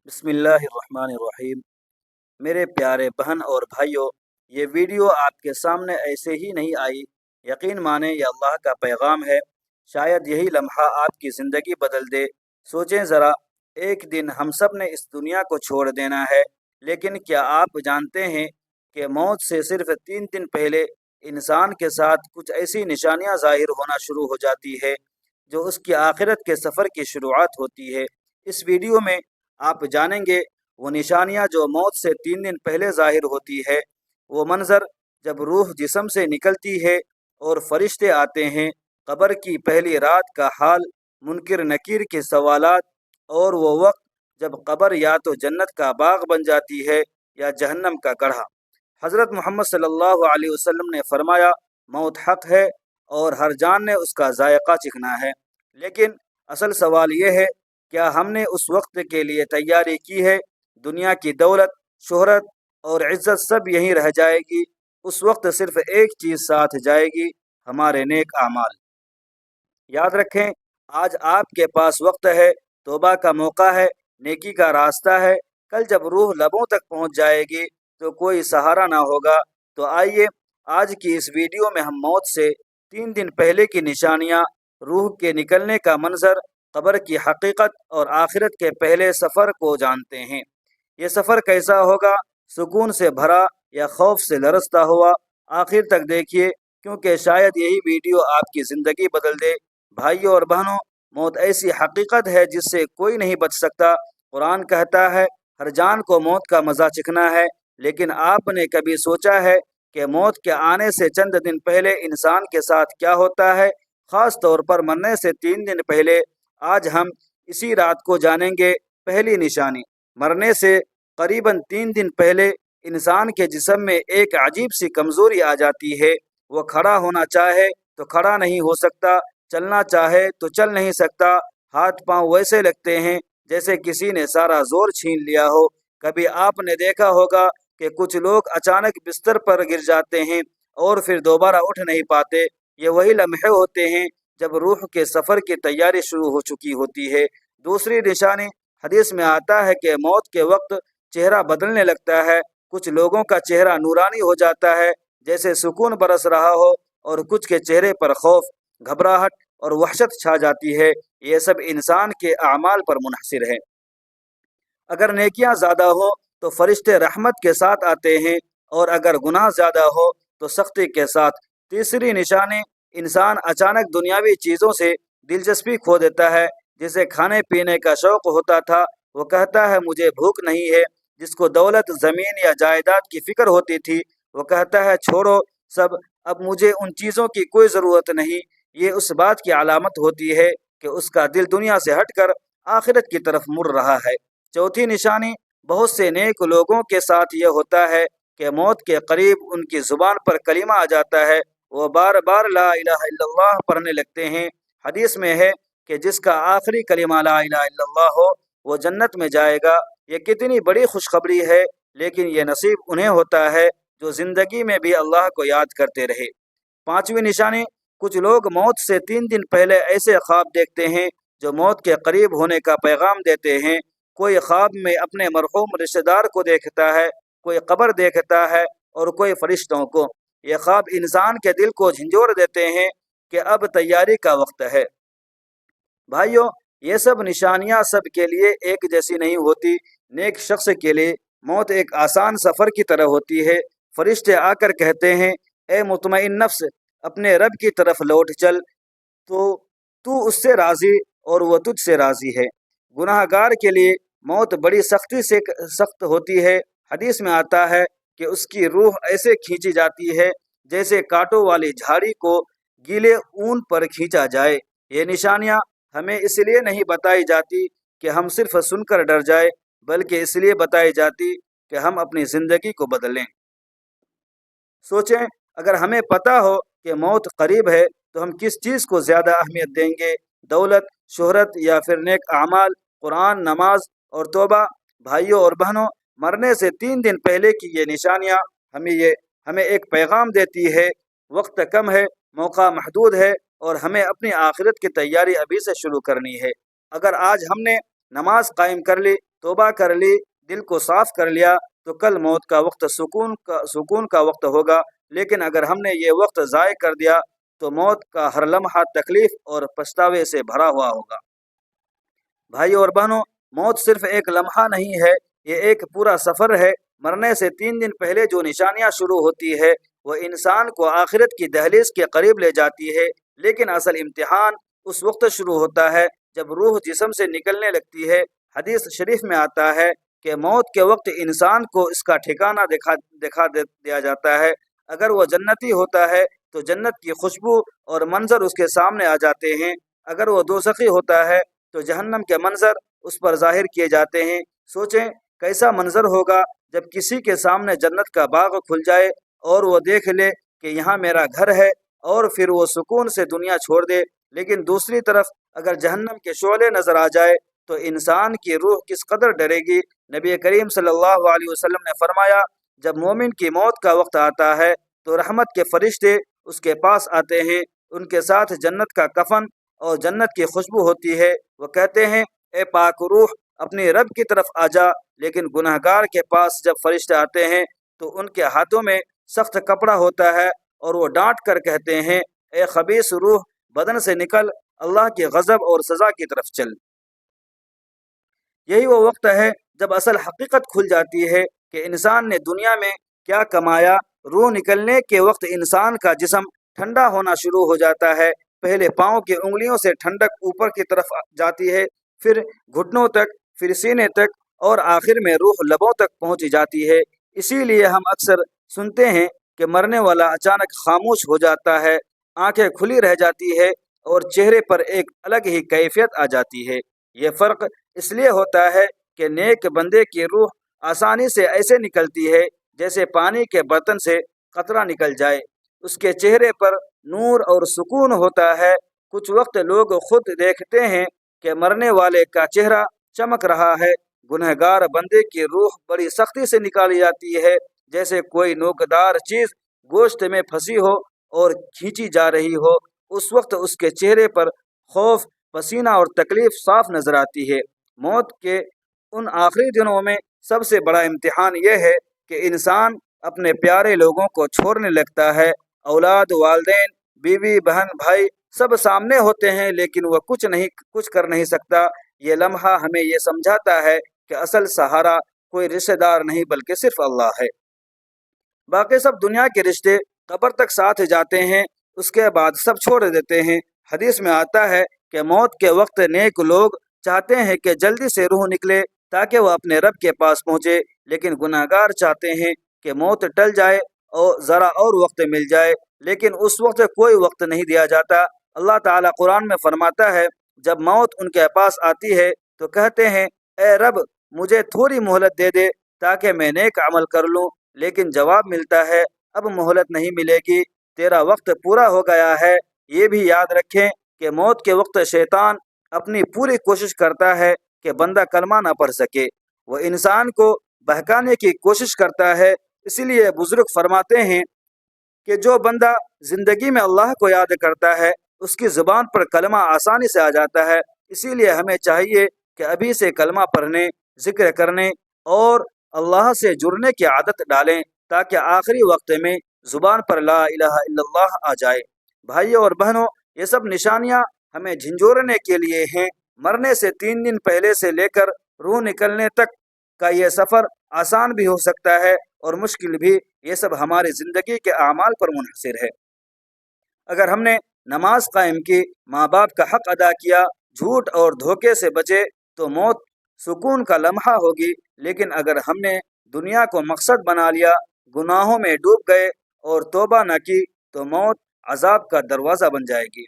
بسم اللہ الرحمن الرحیم۔ میرے پیارے بہن اور بھائیوں، یہ ویڈیو آپ کے سامنے ایسے ہی نہیں آئی۔ یقین مانیں یہ اللہ کا پیغام ہے۔ شاید یہی لمحہ آپ کی زندگی بدل دے۔ سوچیں ذرا، ایک دن ہم سب نے اس دنیا کو چھوڑ دینا ہے، لیکن کیا آپ جانتے ہیں کہ موت سے صرف 3 دن پہلے انسان کے ساتھ کچھ ایسی نشانیاں ظاہر ہونا شروع ہو جاتی ہے جو اس کی آخرت کے سفر کی شروعات ہوتی ہے۔ اس ویڈیو میں آپ جانیں گے وہ نشانیاں جو موت سے 3 دن پہلے ظاہر ہوتی ہے، وہ منظر جب روح جسم سے نکلتی ہے اور فرشتے آتے ہیں، قبر کی پہلی رات کا حال، منکر نکیر کے سوالات، اور وہ وقت جب قبر یا تو جنت کا باغ بن جاتی ہے یا جہنم کا گڑھا۔ حضرت محمد صلی اللہ علیہ وسلم نے فرمایا، موت حق ہے اور ہر جان نے اس کا ذائقہ چکھنا ہے، لیکن اصل سوال یہ ہے، کیا ہم نے اس وقت کے لیے تیاری کی ہے؟ دنیا کی دولت، شہرت اور عزت سب یہیں رہ جائے گی۔ اس وقت صرف ایک چیز ساتھ جائے گی، ہمارے نیک اعمال۔ یاد رکھیں، آج آپ کے پاس وقت ہے، توبہ کا موقع ہے، نیکی کا راستہ ہے۔ کل جب روح لبوں تک پہنچ جائے گی تو کوئی سہارا نہ ہوگا۔ تو آئیے آج کی اس ویڈیو میں ہم موت سے 3 دن پہلے کی نشانیاں، روح کے نکلنے کا منظر، قبر کی حقیقت اور آخرت کے پہلے سفر کو جانتے ہیں۔ یہ سفر کیسا ہوگا؟ سکون سے بھرا یا خوف سے لرزتا ہوا؟ آخر تک دیکھیے، کیونکہ شاید یہی ویڈیو آپ کی زندگی بدل دے۔ بھائیوں اور بہنوں، موت ایسی حقیقت ہے جس سے کوئی نہیں بچ سکتا۔ قرآن کہتا ہے، ہر جان کو موت کا مزہ چکھنا ہے، لیکن آپ نے کبھی سوچا ہے کہ موت کے آنے سے چند دن پہلے انسان کے ساتھ کیا ہوتا ہے؟ خاص طور پر مرنے سے 3 دن پہلے۔ آج ہم اسی رات کو جانیں گے۔ پہلی نشانی، مرنے سے قریباً 3 دن پہلے انسان کے جسم میں ایک عجیب سی کمزوری آ جاتی ہے۔ وہ کھڑا ہونا چاہے تو کھڑا نہیں ہو سکتا، چلنا چاہے تو چل نہیں سکتا۔ ہاتھ پاؤں ویسے لگتے ہیں جیسے کسی نے سارا زور چھین لیا ہو۔ کبھی آپ نے دیکھا ہوگا کہ کچھ لوگ اچانک بستر پر گر جاتے ہیں اور پھر دوبارہ اٹھ نہیں پاتے۔ یہ وہی لمحے ہوتے ہیں جب روح کے سفر کی تیاری شروع ہو چکی ہوتی ہے۔ دوسری نشانی، حدیث میں آتا ہے کہ موت کے وقت چہرہ بدلنے لگتا ہے۔ کچھ لوگوں کا چہرہ نورانی ہو جاتا ہے جیسے سکون برس رہا ہو، اور کچھ کے چہرے پر خوف، گھبراہٹ اور وحشت چھا جاتی ہے۔ یہ سب انسان کے اعمال پر منحصر ہے۔ اگر نیکیاں زیادہ ہو تو فرشتے رحمت کے ساتھ آتے ہیں، اور اگر گناہ زیادہ ہو تو سختی کے ساتھ۔ تیسری نشانی، انسان اچانک دنیاوی چیزوں سے دلچسپی کھو دیتا ہے۔ جسے کھانے پینے کا شوق ہوتا تھا، وہ کہتا ہے مجھے بھوک نہیں ہے۔ جس کو دولت، زمین یا جائیداد کی فکر ہوتی تھی، وہ کہتا ہے چھوڑو سب، اب مجھے ان چیزوں کی کوئی ضرورت نہیں۔ یہ اس بات کی علامت ہوتی ہے کہ اس کا دل دنیا سے ہٹ کر آخرت کی طرف مڑ رہا ہے۔ چوتھی نشانی، بہت سے نیک لوگوں کے ساتھ یہ ہوتا ہے کہ موت کے قریب ان کی زبان پر کلمہ آ جاتا ہے، وہ بار بار لا الہ الا اللہ پڑھنے لگتے ہیں۔ حدیث میں ہے کہ جس کا آخری کلمہ لا الہ الا اللہ ہو وہ جنت میں جائے گا۔ یہ کتنی بڑی خوشخبری ہے، لیکن یہ نصیب انہیں ہوتا ہے جو زندگی میں بھی اللہ کو یاد کرتے رہے۔ پانچویں نشانی، کچھ لوگ موت سے 3 دن پہلے ایسے خواب دیکھتے ہیں جو موت کے قریب ہونے کا پیغام دیتے ہیں۔ کوئی خواب میں اپنے مرحوم رشتہ دار کو دیکھتا ہے، کوئی قبر دیکھتا ہے اور کوئی فرشتوں کو۔ یہ خواب انسان کے دل کو جھنجھوڑ دیتے ہیں کہ اب تیاری کا وقت ہے۔ بھائیوں، یہ سب نشانیاں سب کے لیے ایک جیسی نہیں ہوتی۔ نیک شخص کے لیے موت ایک آسان سفر کی طرح ہوتی ہے۔ فرشتے آ کر کہتے ہیں، اے مطمئن نفس، اپنے رب کی طرف لوٹ چل، تو اس سے راضی اور وہ تجھ سے راضی ہے۔ گناہ گار کے لیے موت بڑی سختی سے سخت ہوتی ہے۔ حدیث میں آتا ہے کہ اس کی روح ایسے کھینچی جاتی ہے جیسے کانٹوں والی جھاڑی کو گیلے اون پر کھینچا جائے۔ یہ نشانیاں ہمیں اس لیے نہیں بتائی جاتی کہ ہم صرف سن کر ڈر جائے، بلکہ اس لیے بتائی جاتی کہ ہم اپنی زندگی کو بدلیں۔ سوچیں، اگر ہمیں پتہ ہو کہ موت قریب ہے تو ہم کس چیز کو زیادہ اہمیت دیں گے؟ دولت، شہرت یا پھر نیک اعمال، قرآن، نماز اور توبہ؟ بھائیوں اور بہنوں، مرنے سے 3 دن پہلے کی یہ نشانیاں ہمیں ایک پیغام دیتی ہے۔ وقت کم ہے، موقع محدود ہے، اور ہمیں اپنی آخرت کی تیاری ابھی سے شروع کرنی ہے۔ اگر آج ہم نے نماز قائم کر لی، توبہ کر لی، دل کو صاف کر لیا، تو کل موت کا وقت سکون کا وقت ہوگا۔ لیکن اگر ہم نے یہ وقت ضائع کر دیا تو موت کا ہر لمحہ تکلیف اور پچھتاوے سے بھرا ہوا ہوگا۔ بھائی اور بہنوں، موت صرف ایک لمحہ نہیں ہے، یہ ایک پورا سفر ہے۔ مرنے سے 3 دن پہلے جو نشانیاں شروع ہوتی ہے وہ انسان کو آخرت کی دہلیز کے قریب لے جاتی ہے، لیکن اصل امتحان اس وقت شروع ہوتا ہے جب روح جسم سے نکلنے لگتی ہے۔ حدیث شریف میں آتا ہے کہ موت کے وقت انسان کو اس کا ٹھکانہ دیا جاتا ہے۔ اگر وہ جنتی ہوتا ہے تو جنت کی خوشبو اور منظر اس کے سامنے آ جاتے ہیں، اگر وہ دوزخی ہوتا ہے تو جہنم کے منظر اس پر ظاہر کیے جاتے ہیں۔ سوچیں کیسا منظر ہوگا جب کسی کے سامنے جنت کا باغ کھل جائے اور وہ دیکھ لے کہ یہاں میرا گھر ہے، اور پھر وہ سکون سے دنیا چھوڑ دے۔ لیکن دوسری طرف اگر جہنم کے شعلے نظر آ جائے تو انسان کی روح کس قدر ڈرے گی۔ نبی کریم صلی اللہ علیہ وسلم نے فرمایا، جب مومن کی موت کا وقت آتا ہے تو رحمت کے فرشتے اس کے پاس آتے ہیں، ان کے ساتھ جنت کا کفن اور جنت کی خوشبو ہوتی ہے۔ وہ کہتے ہیں، اے پاک روح اپنی رب کی طرف آ جا۔ لیکن گنہگار کے پاس جب فرشتے آتے ہیں تو ان کے ہاتھوں میں سخت کپڑا ہوتا ہے اور وہ ڈانٹ کر کہتے ہیں، اے خبیث روح بدن سے نکل، اللہ کی غضب اور سزا کی طرف چل۔ یہی وہ وقت ہے جب اصل حقیقت کھل جاتی ہے کہ انسان نے دنیا میں کیا کمایا۔ روح نکلنے کے وقت انسان کا جسم ٹھنڈا ہونا شروع ہو جاتا ہے۔ پہلے پاؤں کی انگلیوں سے ٹھنڈک اوپر کی طرف جاتی ہے، پھر گھٹنوں تک، پھر سینے تک، اور آخر میں روح لبوں تک پہنچ جاتی ہے۔ اسی لیے ہم اکثر سنتے ہیں کہ مرنے والا اچانک خاموش ہو جاتا ہے، آنکھیں کھلی رہ جاتی ہے اور چہرے پر ایک الگ ہی کیفیت آ جاتی ہے۔ یہ فرق اس لیے ہوتا ہے کہ نیک بندے کی روح آسانی سے ایسے نکلتی ہے جیسے پانی کے برتن سے قطرہ نکل جائے۔ اس کے چہرے پر نور اور سکون ہوتا ہے۔ کچھ وقت لوگ خود دیکھتے ہیں کہ مرنے والے کا چہرہ چمک رہا ہے۔ گنہگار بندے کی روح بڑی سختی سے نکالی جاتی ہے، جیسے کوئی نوکدار چیز گوشت میں پھنسی ہو اور کھینچی جا رہی ہو۔ اس وقت اس کے چہرے پر خوف، پسینہ اور تکلیف صاف نظر آتی ہے۔ موت کے ان آخری دنوں میں سب سے بڑا امتحان یہ ہے کہ انسان اپنے پیارے لوگوں کو چھوڑنے لگتا ہے۔ اولاد، والدین، بیوی، بہن، بھائی سب سامنے ہوتے ہیں، لیکن وہ کچھ کر نہیں سکتا۔ یہ لمحہ ہمیں یہ سمجھاتا ہے کہ اصل سہارا کوئی رشتہ دار نہیں بلکہ صرف اللہ ہے۔ باقی سب دنیا کے رشتے قبر تک ساتھ جاتے ہیں، اس کے بعد سب چھوڑ دیتے ہیں۔ حدیث میں آتا ہے کہ موت کے وقت نیک لوگ چاہتے ہیں کہ جلدی سے روح نکلے تاکہ وہ اپنے رب کے پاس پہنچے، لیکن گناہگار چاہتے ہیں کہ موت ٹل جائے اور ذرا اور وقت مل جائے، لیکن اس وقت کوئی وقت نہیں دیا جاتا۔ اللہ تعالیٰ قرآن میں فرماتا ہے، جب موت ان کے پاس آتی ہے تو کہتے ہیں، اے رب مجھے تھوڑی مہلت دے دے تاکہ میں نیک عمل کر لوں، لیکن جواب ملتا ہے، اب مہلت نہیں ملے گی، تیرا وقت پورا ہو گیا ہے۔ یہ بھی یاد رکھیں کہ موت کے وقت شیطان اپنی پوری کوشش کرتا ہے کہ بندہ کلمہ نہ پڑھ سکے، وہ انسان کو بہکانے کی کوشش کرتا ہے۔ اسی لیے بزرگ فرماتے ہیں کہ جو بندہ زندگی میں اللہ کو یاد کرتا ہے اس کی زبان پر کلمہ آسانی سے آ جاتا ہے۔ اسی لیے ہمیں چاہیے کہ ابھی سے کلمہ پڑھنے، ذکر کرنے اور اللہ سے جڑنے کی عادت ڈالیں تاکہ آخری وقت میں زبان پر لا الہ الا اللہ آ جائے۔ بھائیوں اور بہنوں، یہ سب نشانیاں ہمیں جھنجھوڑنے کے لیے ہیں۔ مرنے سے 3 دن پہلے سے لے کر روح نکلنے تک کا یہ سفر آسان بھی ہو سکتا ہے اور مشکل بھی۔ یہ سب ہماری زندگی کے اعمال پر منحصر ہے۔ اگر ہم نے نماز قائم کی، ماں باپ کا حق ادا کیا، جھوٹ اور دھوکے سے بچے تو موت سکون کا لمحہ ہوگی، لیکن اگر ہم نے دنیا کو مقصد بنا لیا، گناہوں میں ڈوب گئے اور توبہ نہ کی تو موت عذاب کا دروازہ بن جائے گی۔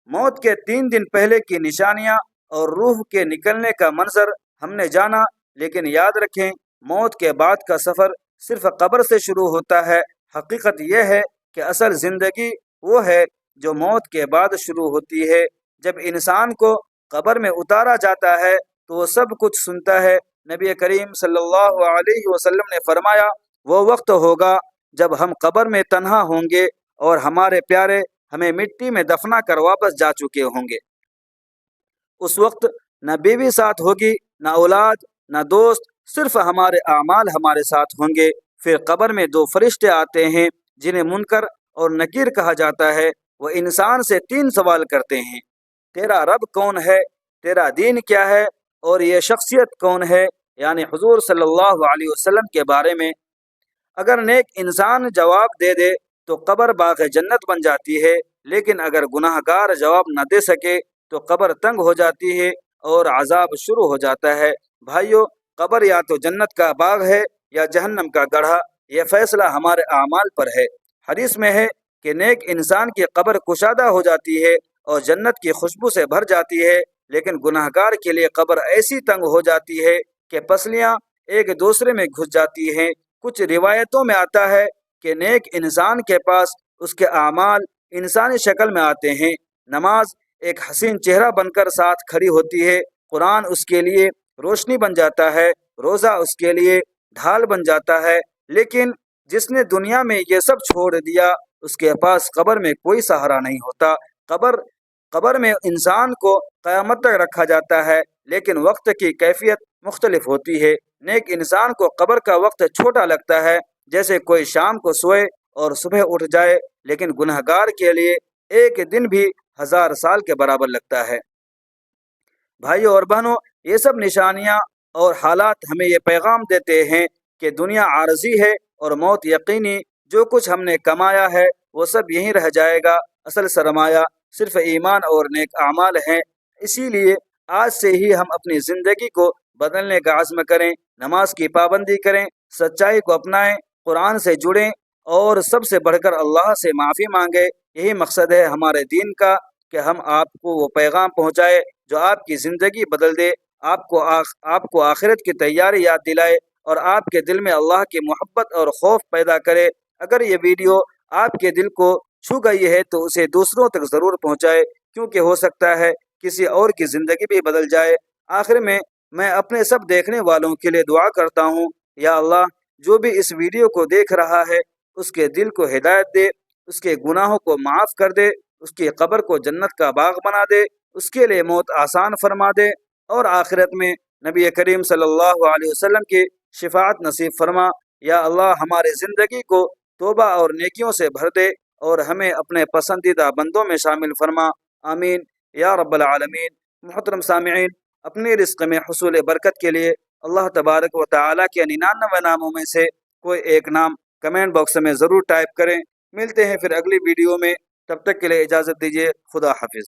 موت کے 3 دن پہلے کی نشانیاں اور روح کے نکلنے کا منظر ہم نے جانا، لیکن یاد رکھیں موت کے بعد کا سفر صرف قبر سے شروع ہوتا ہے۔ حقیقت یہ ہے کہ اصل زندگی وہ ہے جو موت کے بعد شروع ہوتی ہے۔ جب انسان کو قبر میں اتارا جاتا ہے تو وہ سب کچھ سنتا ہے۔ نبی کریم صلی اللہ علیہ وسلم نے فرمایا، وہ وقت ہوگا جب ہم قبر میں تنہا ہوں گے اور ہمارے پیارے ہمیں مٹی میں دفنا کر واپس جا چکے ہوں گے۔ اس وقت نہ بیوی ساتھ ہوگی، نہ اولاد، نہ دوست، صرف ہمارے اعمال ہمارے ساتھ ہوں گے۔ پھر قبر میں دو فرشتے آتے ہیں جنہیں منکر اور نکیر کہا جاتا ہے۔ وہ انسان سے 3 سوال کرتے ہیں: تیرا رب کون ہے، تیرا دین کیا ہے، اور یہ شخصیت کون ہے، یعنی حضور صلی اللہ علیہ وسلم کے بارے میں۔ اگر نیک انسان جواب دے دے تو قبر باغ جنت بن جاتی ہے، لیکن اگر گناہ گار جواب نہ دے سکے تو قبر تنگ ہو جاتی ہے اور عذاب شروع ہو جاتا ہے۔ بھائیو، قبر یا تو جنت کا باغ ہے یا جہنم کا گڑھا، یہ فیصلہ ہمارے اعمال پر ہے۔ حدیث میں ہے کہ نیک انسان کی قبر کشادہ ہو جاتی ہے اور جنت کی خوشبو سے بھر جاتی ہے، لیکن گناہ گار کے لیے قبر ایسی تنگ ہو جاتی ہے کہ پسلیاں ایک دوسرے میں گھس جاتی ہیں۔ کچھ روایتوں میں آتا ہے کہ نیک انسان کے پاس اس کے اعمال انسانی شکل میں آتے ہیں۔ نماز ایک حسین چہرہ بن کر ساتھ کھڑی ہوتی ہے، قرآن اس کے لیے روشنی بن جاتا ہے، روزہ اس کے لیے ڈھال بن جاتا ہے۔ لیکن جس نے دنیا میں یہ سب چھوڑ دیا، اس کے پاس قبر میں کوئی سہارا نہیں ہوتا۔ قبر میں انسان کو قیامت تک رکھا جاتا ہے، لیکن وقت کی کیفیت مختلف ہوتی ہے۔ نیک انسان کو قبر کا وقت چھوٹا لگتا ہے، جیسے کوئی شام کو سوئے اور صبح اٹھ جائے، لیکن گناہ گار کے لیے ایک دن بھی 1000 سال کے برابر لگتا ہے۔ بھائیو اور بہنوں، یہ سب نشانیاں اور حالات ہمیں یہ پیغام دیتے ہیں کہ دنیا عارضی ہے اور موت یقینی۔ جو کچھ ہم نے کمایا ہے وہ سب یہیں رہ جائے گا، اصل سرمایہ صرف ایمان اور نیک اعمال ہیں۔ اسی لیے آج سے ہی ہم اپنی زندگی کو بدلنے کا عزم کریں، نماز کی پابندی کریں، سچائی کو اپنائیں، قرآن سے جڑیں اور سب سے بڑھ کر اللہ سے معافی مانگیں۔ یہی مقصد ہے ہمارے دین کا، کہ ہم آپ کو وہ پیغام پہنچائے جو آپ کی زندگی بدل دے، آپ کو آخرت کی تیاری یاد دلائے اور آپ کے دل میں اللہ کی محبت اور خوف پیدا کرے۔ اگر یہ ویڈیو آپ کے دل کو چھو گئی ہے تو اسے دوسروں تک ضرور پہنچائے، کیونکہ ہو سکتا ہے کسی اور کی زندگی بھی بدل جائے۔ آخر میں اپنے سب دیکھنے والوں کے لیے دعا کرتا ہوں، یا اللہ، جو بھی اس ویڈیو کو دیکھ رہا ہے اس کے دل کو ہدایت دے، اس کے گناہوں کو معاف کر دے، اس کی قبر کو جنت کا باغ بنا دے، اس کے لیے موت آسان فرما دے، اور آخرت میں نبی کریم صلی اللہ علیہ وسلم کی شفاعت نصیب فرما۔ یا اللہ، ہماری زندگی کو توبہ اور نیکیوں سے بھر دے اور ہمیں اپنے پسندیدہ بندوں میں شامل فرما۔ آمین یا رب العالمین۔ محترم سامعین، اپنی رزق میں حصول برکت کے لیے اللہ تبارک و تعالیٰ کے 99 ناموں میں سے کوئی ایک نام کمنٹ باکس میں ضرور ٹائپ کریں۔ ملتے ہیں پھر اگلی ویڈیو میں، تب تک کے لیے اجازت دیجیے۔ خدا حافظ۔